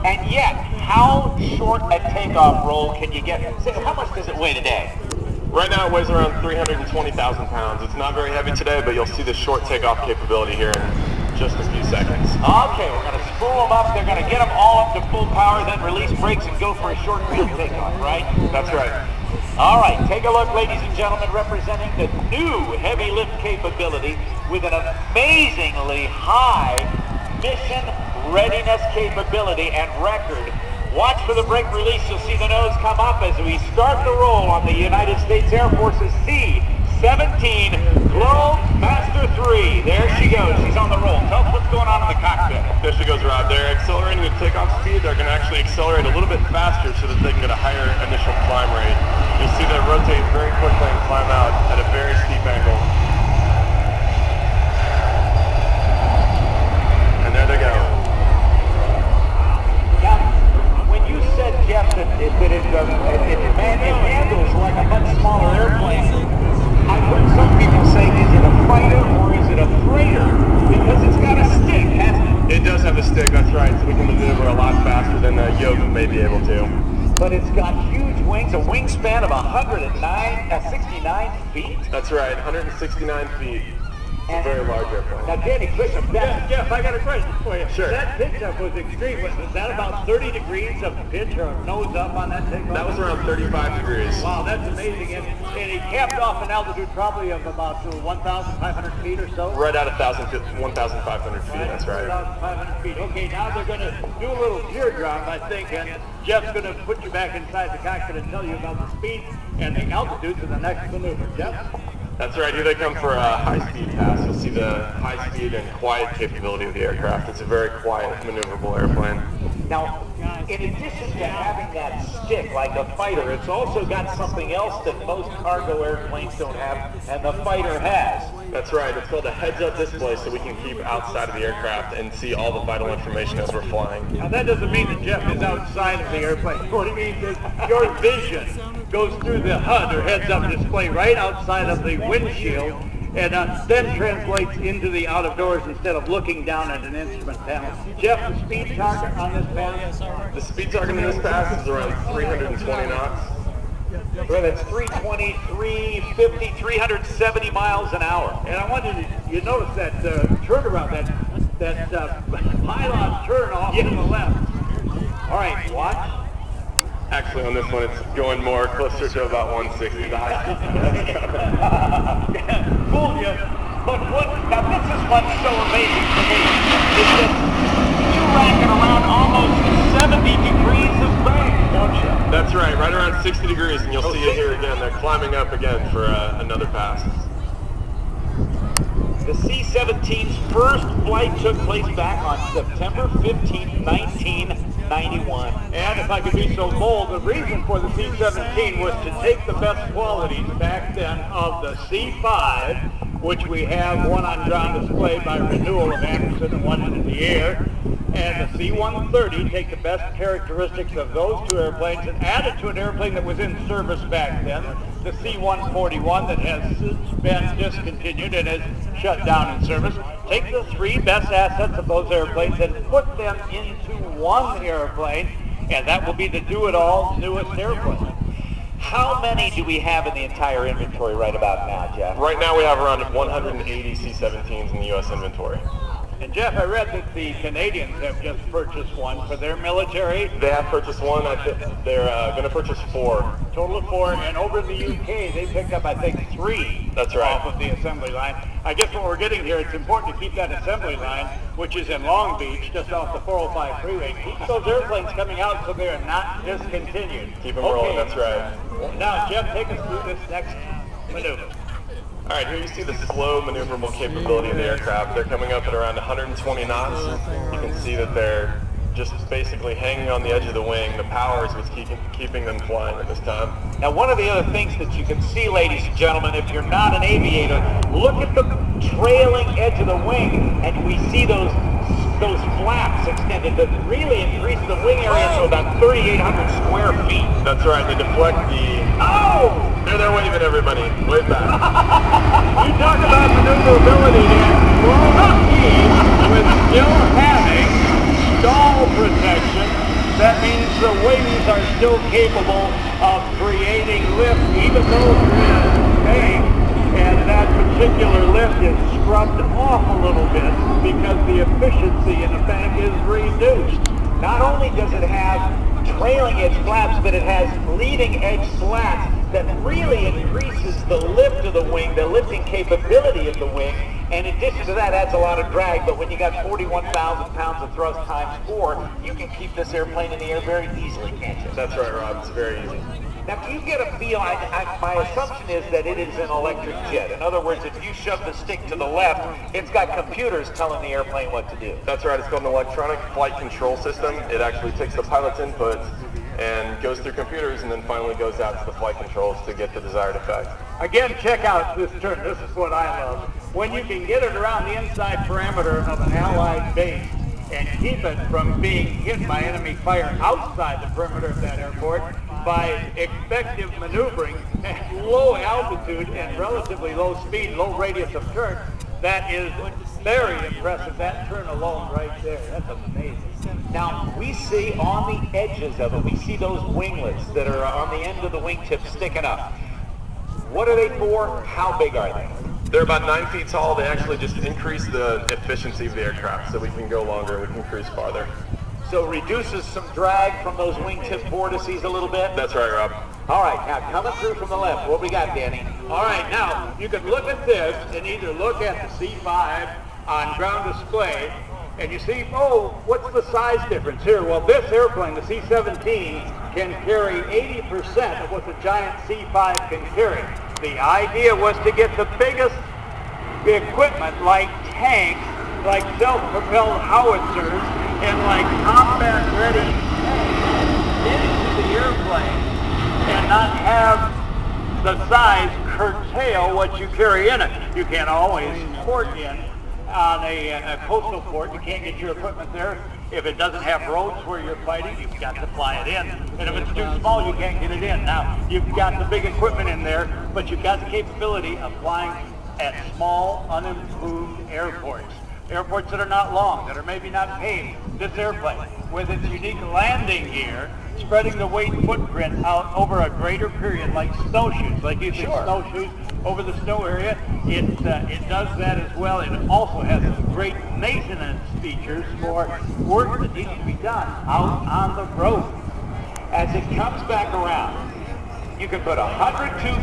And yet, how short a takeoff roll can you get? How much does it weigh today? Right now it weighs around 320,000 pounds. It's not very heavy today, but you'll see the short takeoff capability here in just a few seconds. Okay, we're going to spool them up. They're going to get them all up to full power, then release brakes and go for a short field takeoff, right? That's right. All right, take a look, ladies and gentlemen, representing the new heavy lift capability with an amazingly high mission readiness capability and record. Watch for the brake release. You'll see the nose come up as we start the roll on the United States Air Force's C-17 Globemaster 3. There she goes. She's on the roll. Tell us what's going on in the cockpit. There she goes, Rob. They're accelerating the takeoff speed. They're going to actually accelerate a little bit faster so that they can get a higher initial climb rate. You'll see them rotate very quickly and climb out at a very steep angle. And there they go. Jeff, it handles like a much smaller airplane. I've heard some people say, is it a fighter or is it a freighter? Because it's got a stick, hasn't it? It does have a stick, that's right, so we can maneuver a lot faster than a yoke may be able to. But it's got huge wings, a wingspan of 69 feet. That's right, 169 feet. It's a very large airplane. Now, Danny, listen, Jeff, I got a question for you. Sure. That pitch up was extreme. Was that about 30 degrees of pitch or nose up on that takeoff? That was around 35 degrees. Wow, that's amazing. And he capped off an altitude probably of about 1,500 feet or so? Right at 1,500 feet, that's right. 1,500 feet. Okay, now they're going to do a little teardrop, I think, and Jeff's going to put you back inside the cockpit and tell you about the speed and the altitude for the next maneuver. Jeff? That's right, here they come for a high-speed pass. You'll see the high-speed and quiet capability of the aircraft. It's a very quiet, maneuverable airplane. Now, in addition to having that stick like a fighter, it's also got something else that most cargo airplanes don't have, and the fighter has. That's right, it's called a heads-up display, so we can keep outside of the aircraft and see all the vital information as we're flying. Now that doesn't mean that Jeff is outside of the airplane. What it means is your vision goes through the HUD or heads-up display right outside of the windshield and then translates into the out of doors instead of looking down at an instrument panel. Jeff, the speed target on this pass? The speed target in this pass is around 320 knots. Well, that's 320, 350, 370 miles an hour. And I wanted you notice that turnaround, that pylon turn off to the left. All right, watch. Actually, on this one, it's going more closer to about 160. Fooled you. But now this is what's so amazing to me. Is that you're racking around almost 70 degrees of bank, don't you? That's right around 60 degrees, and you'll see it here again. They're climbing up again for another pass. The C-17's first flight took place back on September 15, 1991. And if I could be so bold, the reason for the C-17 was to take the best qualities back then of the C-5, which we have one on ground display by renewal of Anderson and one into the air, and the C-130, take the best characteristics of those two airplanes and add it to an airplane that was in service back then, the C-141 that has been discontinued and is shut down in service. Take the three best assets of those airplanes and put them into one airplane, and that will be the do-it-all newest airplane. How many do we have in the entire inventory right about now, Jeff? Right now we have around 180 C-17s in the U.S. inventory. And Jeff, I read that the Canadians have just purchased one for their military. They have purchased one. I think they're going to purchase 4. Total of 4. And over in the UK, they picked up, I think, 3 That's right. off of the assembly line. I guess what we're getting here, it's important to keep that assembly line, which is in Long Beach, just off the 405 freeway. Keep those airplanes coming out so they are not discontinued. Keep them rolling, that's right. Now, Jeff, take us through this next maneuver. All right, here you see the slow maneuverable capability of the aircraft. They're coming up at around 120 knots. You can see that they're just basically hanging on the edge of the wing. The power is what's keeping them flying at this time. Now, one of the other things that you can see, ladies and gentlemen, if you're not an aviator, look at the trailing edge of the wing, and we see those flaps extended that really increase the wing area to about 3,800 square feet. That's right, they deflect the... Oh! There they're waving, everybody. Wave back. You talk about maneuverability and lucky with still having stall protection That means the wings are still capable of creating lift, even though they're in a bank, and that particular lift is scrubbed off a little bit because the efficiency in the bank is reduced. Not only does it have trailing edge flaps, but it has leading edge slats that really increases the lift of the wing, the lifting capability of the wing. And in addition to that, adds a lot of drag, but when you got 41,000 pounds of thrust times 4, you can keep this airplane in the air very easily, can't you? That's right, Rob. It's very easy. Now, do you get a feel, my assumption is that it is an electric jet. In other words, if you shove the stick to the left, it's got computers telling the airplane what to do. That's right. It's called an electronic flight control system. It actually takes the pilot's inputs and goes through computers and then finally goes out to the flight controls to get the desired effect. Again, check out this turn. This is what I love. When you can get it around the inside parameter of an Allied base and keep it from being hit by enemy fire outside the perimeter of that airport by effective maneuvering at low altitude and relatively low speed, low radius of turn, that is very impressive. That turn alone right there, that's amazing. Now, we see on the edges of it, we see those winglets that are on the end of the wingtip sticking up. What are they for? How big are they? They're about 9 feet tall. They actually just increase the efficiency of the aircraft so we can go longer, we can cruise farther. So reduces some drag from those wingtip vortices a little bit? That's right, Rob. All right, now coming through from the left, what we got, Danny? All right, now you can look at this and either look at the C-5 on ground display and you see, oh, what's the size difference here? Well, this airplane, the C-17, can carry 80% of what the giant C-5 can carry. The idea was to get the biggest equipment like tanks, like self-propelled howitzers, and like combat-ready tanks into the airplane and not have the size curtail what you carry in it. You can't always port in on a coastal port. You can't get your equipment there. If it doesn't have roads where you're fighting, you've got to fly it in. And if it's too small, you can't get it in. Now, you've got the big equipment in there, but you've got the capability of flying at small, unimproved airports. Airports that are not long, that are maybe not paved. This airplane, with its unique landing gear, spreading the weight footprint out over a greater period, like snowshoes, like using snowshoes over the snow area, it does that as well. It also has some great maintenance features for work that needs to be done out on the road. As it comes back around, you can put 102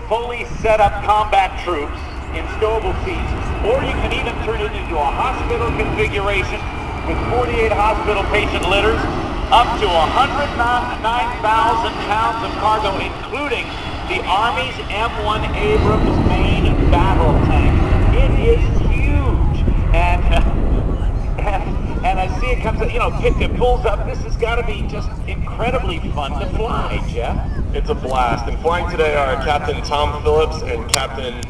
fully set up combat troops in stowable seats, or you can even turn it into a hospital configuration with 48 hospital patient litters, up to 109,000 pounds of cargo, including the Army's M1 Abrams main battle tank. It is huge, and I see it comes, it pulls up. This has got to be just incredibly fun to fly, Jeff. It's a blast. And flying today are Captain Tom Phillips and Captain